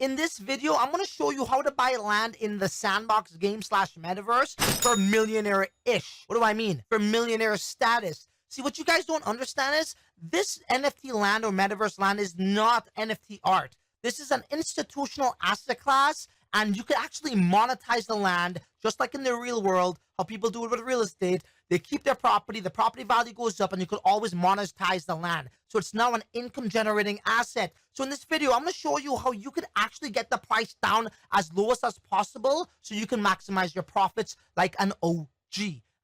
In this video, I'm going to show you how to buy land in the sandbox game slash metaverse for millionaire-ish. What do I mean? For millionaire status. See, what you guys don't understand is this NFT land or metaverse land is not NFT art. This is an institutional asset class, and you can actually monetize the land just like in the real world, how people do it with real estate. They keep their property, the property value goes up, and you could always monetize the land. So it's now an income generating asset. So in this video, I'm going to show you how you could actually get the price down as lowest as possible so you can maximize your profits like an OG.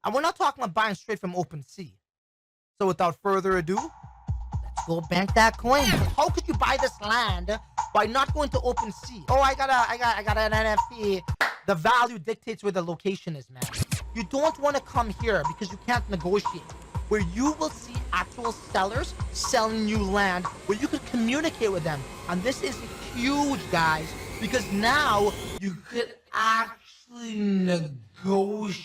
And we're not talking about buying straight from OpenSea. So without further ado, let's go bank that coin. How could you buy this land by not going to OpenSea? Oh, I got an NFT. The value dictates where the location is, man. You don't want to come here because you can't negotiate. Where you will see actual sellers selling you land, where you could communicate with them. And this is huge, guys, because now you could actually negotiate.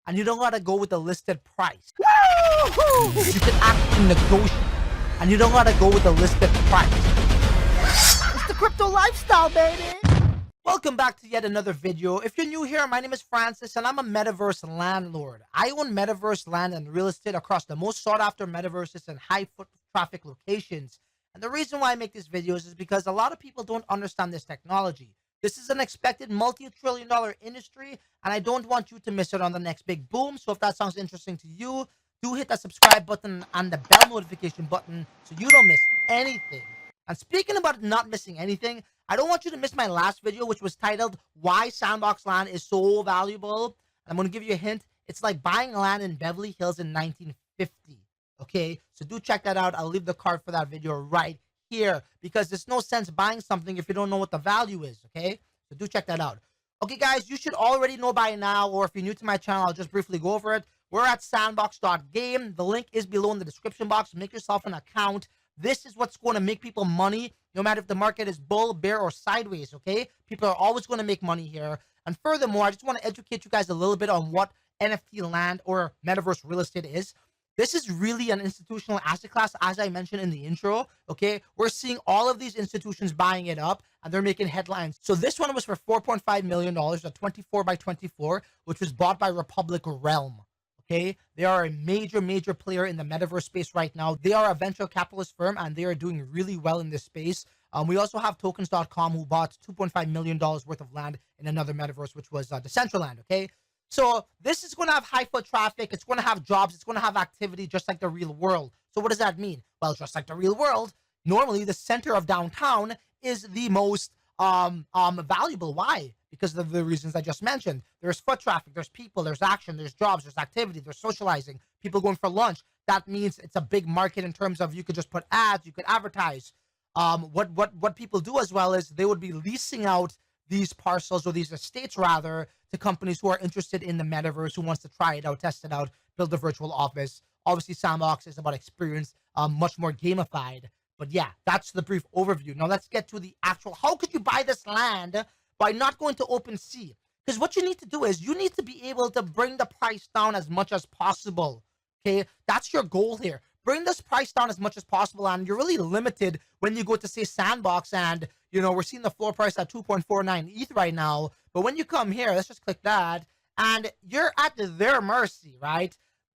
And you don't gotta go with the listed price. Woo-hoo! You can actually negotiate. And you don't gotta go with the listed price. It's the crypto lifestyle, baby! Welcome back to yet another video. If you're new here, my name is Francis, and I'm a metaverse landlord. I own metaverse land and real estate across the most sought-after metaverses and high-foot traffic locations. And the reason why I make these videos is because a lot of people don't understand this technology. This is an expected multi-trillion-dollar industry, and I don't want you to miss it on the next big boom. So if that sounds interesting to you, do hit that subscribe button and the bell notification button so you don't miss anything. And speaking about not missing anything, I don't want you to miss my last video, which was titled, Why Sandbox Land is So Valuable. I'm going to give you a hint. It's like buying land in Beverly Hills in 1950. Okay, so do check that out. I'll leave the card for that video right here, because there's no sense buying something if you don't know what the value is. Okay, so do check that out. Okay, guys, you should already know by now, or if you're new to my channel, I'll just briefly go over it. We're at sandbox.game. The link is below in the description box. Make yourself an account. This is what's going to make people money, no matter if the market is bull, bear, or sideways, okay? People are always going to make money here. And furthermore, I just want to educate you guys a little bit on what NFT land or metaverse real estate is. This is really an institutional asset class, as I mentioned in the intro, okay? We're seeing all of these institutions buying it up, and they're making headlines. So this one was for $4.5 million, a 24 by 24, which was bought by Republic Realm. Okay, they are a major player in the metaverse space right now. They are a venture capitalist firm, and they are doing really well in this space. We also have tokens.com, who bought $2.5 million worth of land in another metaverse, which was Decentraland. Okay, so this is going to have high foot traffic. It's going to have jobs. It's going to have activity just like the real world. So what does that mean? Well, just like the real world, normally the center of downtown is the most valuable. Why? Because of the reasons I just mentioned. There's foot traffic, there's people, there's action, there's jobs, there's activity, there's socializing, people going for lunch. That means it's a big market in terms of you could just put ads, you could advertise. What people do as well is they would be leasing out these parcels, or these estates rather, to companies who are interested in the metaverse, who wants to try it out, test it out, build a virtual office. Obviously, Sandbox is about experience, much more gamified. But yeah, that's the brief overview. Now let's get to the actual, how could you buy this land by not going to OpenSea? Because what you need to do is you need to be able to bring the price down as much as possible. Okay, that's your goal here. Bring this price down as much as possible, and you're really limited when you go to, say, Sandbox, and you know we're seeing the floor price at 2.49 ETH right now. But when you come here, let's just click that, and you're at their mercy, right?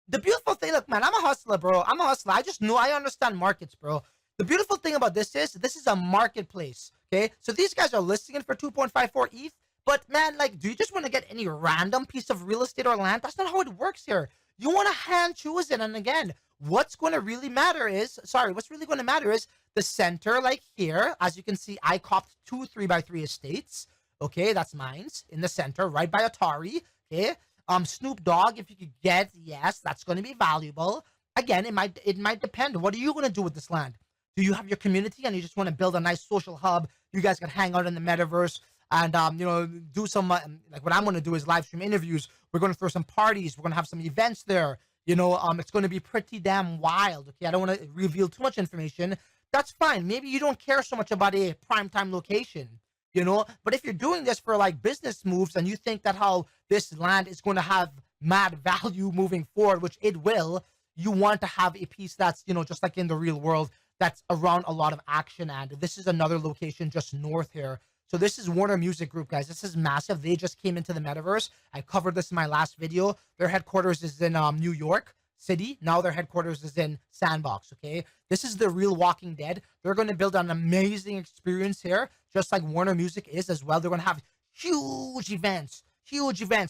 The beautiful thing, look, man, I'm a hustler, bro. I'm a hustler. I understand markets, bro. The beautiful thing about this is a marketplace, okay? So these guys are listing it for 2.54 ETH, but man, like, do you just want to get any random piece of real estate or land? That's not how it works here. You want to hand choose it, and again, what's really going to matter is the center, like here. As you can see, I copped 2 3x3 estates, okay? That's mine's in the center, right by Atari, okay? Snoop Dogg, if you could get, yes, that's going to be valuable. Again, it might depend. What are you going to do with this land? Do you have your community and you just want to build a nice social hub? You guys can hang out in the metaverse and, you know, do some, like what I'm going to do is live stream interviews. We're going to throw some parties. We're going to have some events there. You know, it's going to be pretty damn wild. Okay, I don't want to reveal too much information. That's fine. Maybe you don't care so much about a primetime location, you know, but if you're doing this for like business moves and you think that how this land is going to have mad value moving forward, which it will, you want to have a piece that's, you know, just like in the real world, that's around a lot of action. And this is another location just north here. So this is Warner Music Group, guys. This is massive. They just came into the metaverse. I covered this in my last video. Their headquarters is in New York City. Now their headquarters is in Sandbox, okay? This is the real Walking Dead. They're going to build an amazing experience here, just like Warner Music is as well. They're going to have huge events,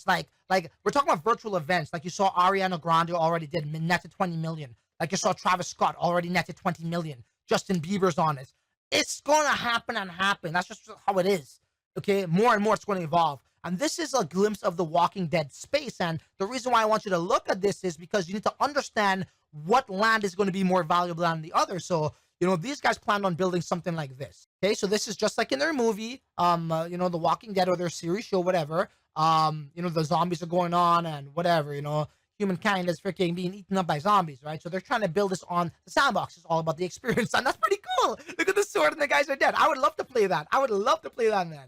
like we're talking about virtual events. Like you saw Ariana Grande already did netted 20 million. Like you saw Travis Scott already netted 20 million. Justin Bieber's on it. It's going to happen and happen. That's just how it is. Okay, more and more it's going to evolve. And this is a glimpse of the Walking Dead space. And the reason why I want you to look at this is because you need to understand what land is going to be more valuable than the other. So, you know, these guys planned on building something like this. Okay, so this is just like in their movie, you know, The Walking Dead or their series show, whatever. You know, the zombies are going on and whatever, you know. Humankind is freaking being eaten up by zombies, right? So they're trying to build this on the sandbox. It's all about the experience, and that's pretty cool. Look at the sword, and the guys are dead. I would love to play that. I would love to play that, man.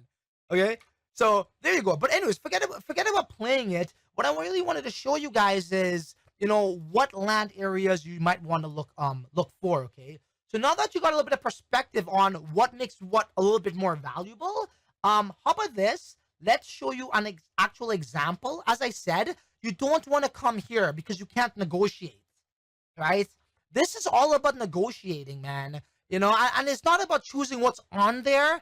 Okay, so there you go. But anyways, forget about playing it. What I really wanted to show you guys is, you know, what land areas you might want to look for. Okay, so now that you got a little bit of perspective on what makes what a little bit more valuable, how about this? Let's show you an actual example. As I said, you don't want to come here because you can't negotiate, right? This is all about negotiating, man. You know, and it's not about choosing what's on there.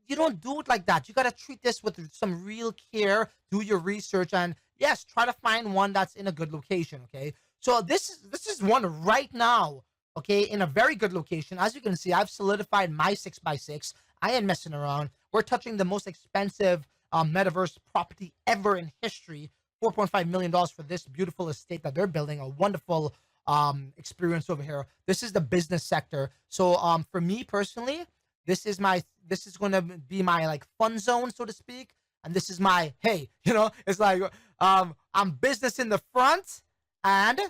You don't do it like that. You got to treat this with some real care, do your research, and yes, try to find one that's in a good location, okay? So this is one right now, okay, in a very good location. As you can see, I've solidified my 6x6. I ain't messing around. We're touching the most expensive metaverse property ever in history. $4.5 million for this beautiful estate that they're building. A wonderful experience over here. This is the business sector. So for me personally, this is going to be my like fun zone, so to speak. And this is my, hey, you know, it's like I'm business in the front, and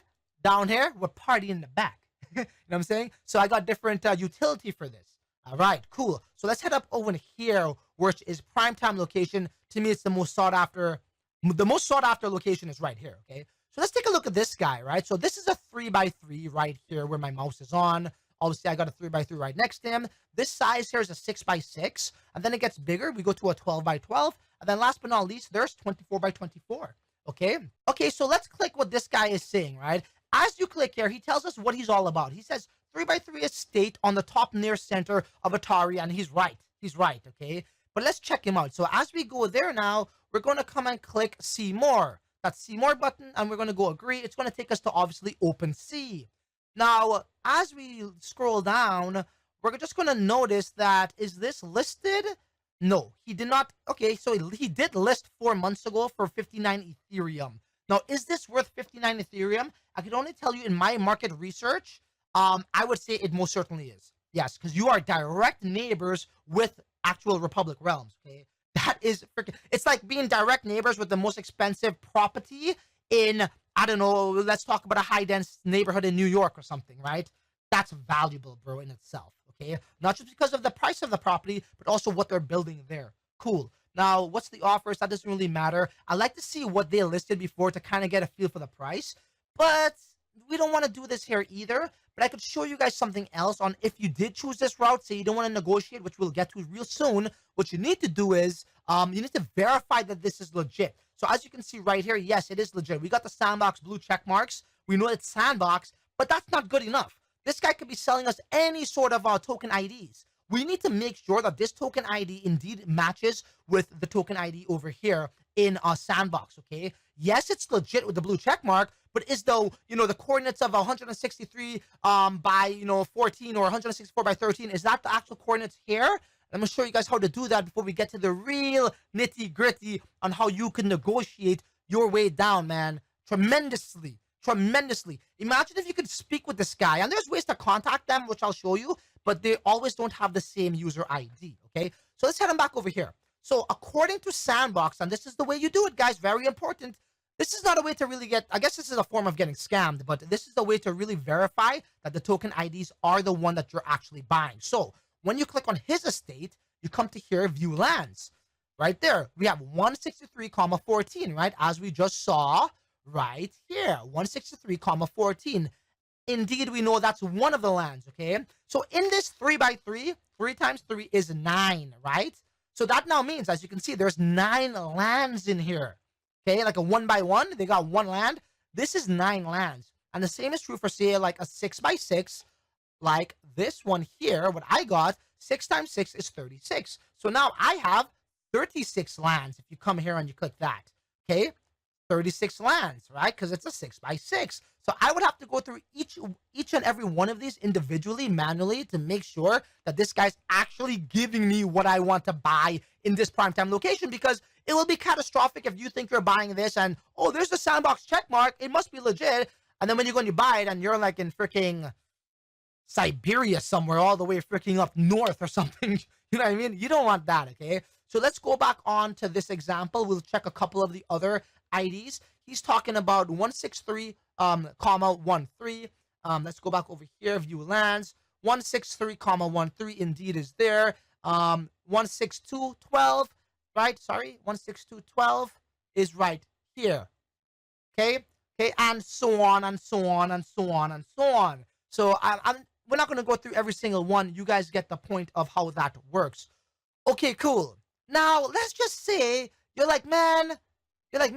down here we're party in the back. You know what I'm saying? So I got different utility for this. All right, cool. So let's head up over here, which is primetime location. To me, it's the most sought after. The most sought after location is right here, okay? So let's take a look at this guy, right? So this is a 3x3 right here where my mouse is on. Obviously, I got a 3x3 right next to him. This size here is a 6x6, and then it gets bigger. We go to a 12x12, and then last but not least, there's 24x24, okay? Okay, so let's click what this guy is saying, right? As you click here, he tells us what he's all about. He says 3x3 estate on the top near center of Atari, and he's right. He's right, okay? But let's check him out. So as we go there now, we're going to come and click see more. That see more button, and we're going to go agree. It's going to take us to obviously OpenSea. Now, as we scroll down, we're just going to notice that, is this listed? No, he did not. Okay, so he did list 4 months ago for 59 Ethereum. Now, is this worth 59 Ethereum? I can only tell you in my market research, I would say it most certainly is. Yes, because you are direct neighbors with actual Republic realms, okay? That is freaking, it's like being direct neighbors with the most expensive property in, I don't know, let's talk about a high-dense neighborhood in New York or something, right? That's valuable, bro, in itself, okay? Not just because of the price of the property, but also what they're building there. Cool. Now, what's the offers? That doesn't really matter. I like to see what they listed before to kind of get a feel for the price, but we don't want to do this here either. But I could show you guys something else on if you did choose this route, say you don't want to negotiate, which we'll get to real soon. What you need to do is you need to verify that this is legit. So as you can see right here, yes, it is legit. We got the sandbox blue check marks. We know it's sandbox, but that's not good enough. This guy could be selling us any sort of token IDs. We need to make sure that this token ID indeed matches with the token ID over here in sandbox, okay? Yes, it's legit with the blue check mark, but is though, you know, the coordinates of 163 by, 14 or 164 by 13, is that the actual coordinates here? I'm going to show you guys how to do that before we get to the real nitty gritty on how you can negotiate your way down, man. Tremendously. Imagine if you could speak with this guy, and there's ways to contact them, which I'll show you, but they always don't have the same user ID, okay? So let's head on back over here. So according to Sandbox, and this is the way you do it, guys, very important. This is not a way to really get, I guess this is a form of getting scammed, but this is the way to really verify that the token IDs are the one that you're actually buying. So when you click on his estate, you come to here, view lands. Right there, we have 163,14, right? As we just saw right here, 163,14. Indeed, we know that's one of the lands, okay? So in this 3x3, 3 times 3 is 9, right? So that now means, as you can see, there's 9 lands in here, okay? Like a 1x1, they got 1 land. This is 9 lands. And the same is true for, say, like a 6x6, like this one here, what I got, 6 times 6 is 36. So now I have 36 lands if you come here and you click that, okay? 36 lands, right? Because it's a 6x6. So I would have to go through each and every one of these individually, manually, to make sure that this guy's actually giving me what I want to buy in this primetime location, because it will be catastrophic if you think you're buying this and, oh, there's the sandbox check mark, it must be legit. And then when you go and you buy it and you're like in freaking Siberia somewhere, all the way freaking up north or something, you know what I mean? You don't want that, okay? So let's go back on to this example. We'll check a couple of the other IDs. He's talking about 163, comma 13. Let's go back over here, view lands. 163, comma 13 indeed is there. 16212, right? Sorry, 16212 is right here. Okay, and so on and so on and so on and so on. So we're not going to go through every single one. You guys get the point of how that works. Okay, cool. Now let's just say you're like, man, I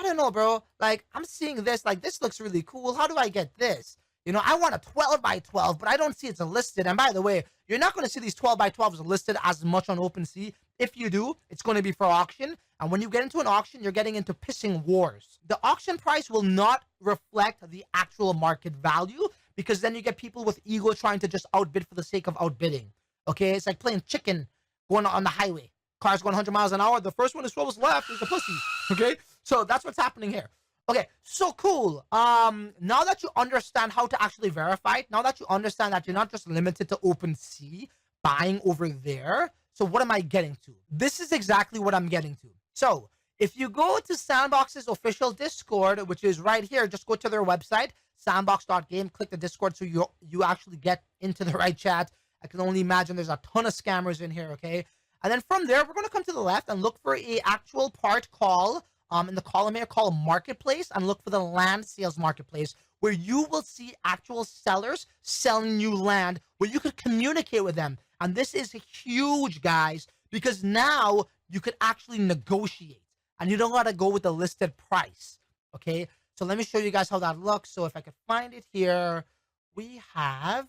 don't know, bro. Like, I'm seeing this, like, this looks really cool. How do I get this? You know, I want a 12x12, but I don't see it's listed. And by the way, you're not going to see these 12x12s listed as much on OpenSea. If you do, it's going to be for auction. And when you get into an auction, you're getting into pissing wars. The auction price will not reflect the actual market value, because then you get people with ego trying to just outbid for the sake of outbidding. Okay, it's like playing chicken going on the highway. Cars going 100 miles an hour. The first one is what's left is a pussy. Okay, so that's what's happening here. Okay, so cool. Now that you understand how to actually verify it, now that you understand that you're not just limited to OpenSea buying over there, so what am I getting to? This is exactly what I'm getting to. So if you go to Sandbox's official Discord, which is right here, just go to their website, sandbox.game, click the Discord so you actually get into the right chat. I can only imagine there's a ton of scammers in here, okay? And then from there, we're going to come to the left and look for a actual part call in the column here called Marketplace, and look for the land sales marketplace, where you will see actual sellers selling you land, where you could communicate with them. And this is huge, guys, because now you could actually negotiate and you don't got to go with the listed price. Okay, so let me show you guys how that looks. So if I could find it here, we have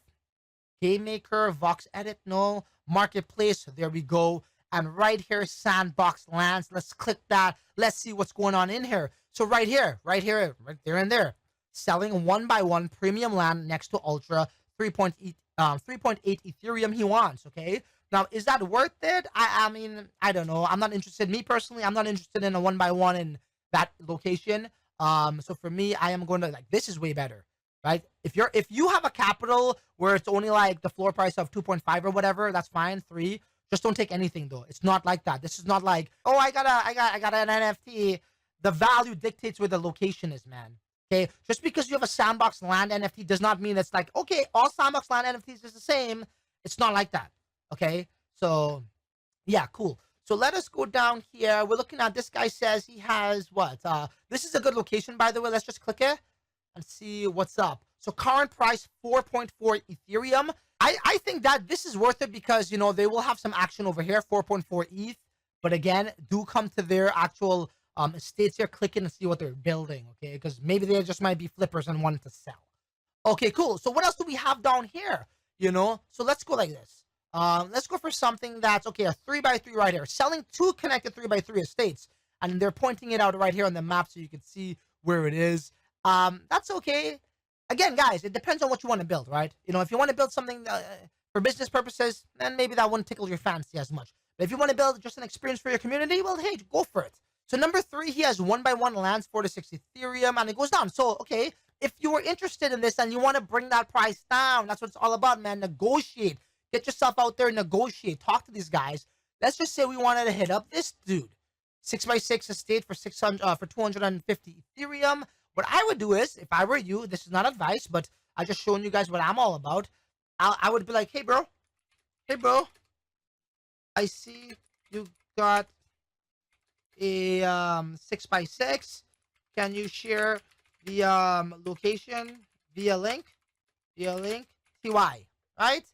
Game Maker, Vox Edit, no, Marketplace, there we go. And right here, Sandbox Lands. Let's click that. Let's see what's going on in here. So right here, right there and there. Selling 1x1 premium land next to Ultra, 3.8 Ethereum he wants, okay? Now, is that worth it? I mean, I don't know. I'm not interested. Me personally, I'm not interested in a 1x1 in that location. So for me, I am going to, like, this is way better, right? If you have a capital where it's only like the floor price of 2.5 or whatever, that's fine. 3. Just don't take anything though. It's not like that. This is not like, oh, I got an NFT. The value dictates where the location is, man. Okay, just because you have a Sandbox land NFT does not mean it's like, okay, all Sandbox land NFTs is the same. It's not like that. Okay, so yeah, cool. So let us go down here. We're looking at, this guy says he has what? This is a good location, by the way. Let's just click it and see what's up. So current price 4.4 Ethereum. I think that this is worth it because, you know, they will have some action over here, 4.4 ETH. But again, do come to their actual estates here, click in and see what they're building, okay? Because maybe they just might be flippers and wanting to sell. Okay, cool. So what else do we have down here? You know, so let's go like this. Let's go for something that's, okay, a 3x3 right here. Selling 2 connected 3x3 estates. And they're pointing it out right here on the map so you can see where it is. That's okay. Again, guys, it depends on what you want to build, right? You know, if you want to build something for business purposes, then maybe that wouldn't tickle your fancy as much. But if you want to build just an experience for your community, well, hey, go for it. So number 3, he has 1x1 lands, 4 to 6 Ethereum, and it goes down. So, okay, if you were interested in this and you want to bring that price down, that's what it's all about, man. Negotiate. Get yourself out there, negotiate. Talk to these guys. Let's just say we wanted to hit up this dude. 6x6 estate for 250 Ethereum. What I would do is, if I were you, this is not advice, but I just showing you guys what I'm all about. I would be like, hey, bro, I see you got a 6x6. Can you share the location via link? Via link, TY, right?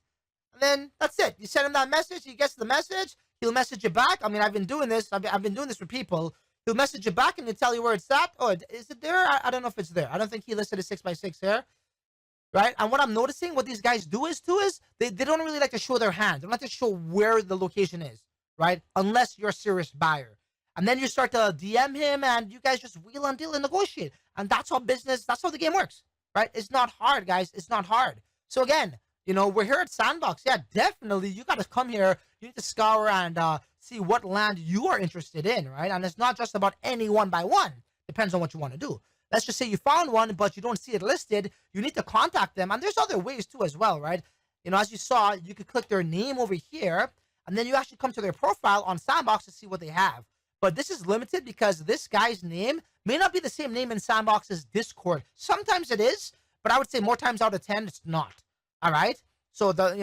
And then that's it. You send him that message. He gets the message. He'll message you back. I mean, I've been doing this. I've been doing this with people. He'll message you back and he'll tell you where it's at. Oh, is it there? I don't know if it's there. I don't think he listed a 6x6 here, right? And what I'm noticing, what these guys do is they don't really like to show their hand. They don't like to show where the location is, right? Unless you're a serious buyer. And then you start to DM him and you guys just wheel and deal and negotiate. And that's how the game works, right? It's not hard, guys. It's not hard. So again, you know, we're here at Sandbox. Yeah, definitely. You got to come here. You need to scour and see what land you are interested in, right? And it's not just about any one by one. Depends on what you want to do. Let's just say you found one, but you don't see it listed. You need to contact them. And there's other ways too as well, right? You know, as you saw, you could click their name over here. And then you actually come to their profile on Sandbox to see what they have. But this is limited because this guy's name may not be the same name in Sandbox's Discord. Sometimes it is, but I would say more times out of 10, it's not. All right? So, then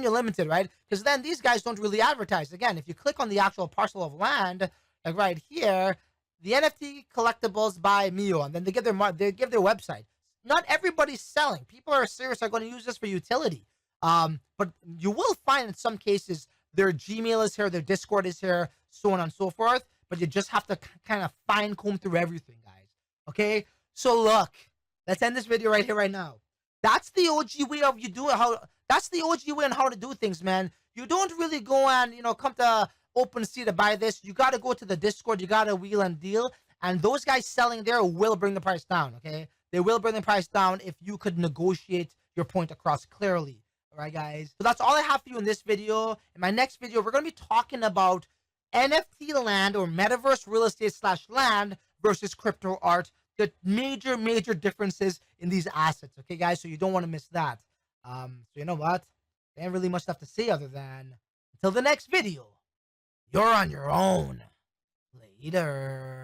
you're limited, right? Because then these guys don't really advertise. Again, if you click on the actual parcel of land, like right here, the NFT collectibles by Mio, and then they give their website. Not everybody's selling. People are serious, are going to use this for utility. But you will find in some cases their Gmail is here, their Discord is here, so on and so forth. But you just have to kind of fine comb through everything, guys. Okay? So look, let's end this video right here, right now. That's the OG way of that's the OG way on how to do things, man. You don't really go and, come to OpenSea to buy this. You got to go to the Discord. You got to wheel and deal. And those guys selling there will bring the price down, okay? They will bring the price down if you could negotiate your point across clearly. All right, guys? So that's all I have for you in this video. In my next video, we're going to be talking about NFT land or Metaverse real estate / land versus crypto art. The major differences in these assets. Okay, guys? So you don't want to miss that. So you know what? There ain't really much left to say other than until the next video, you're on your own. Later.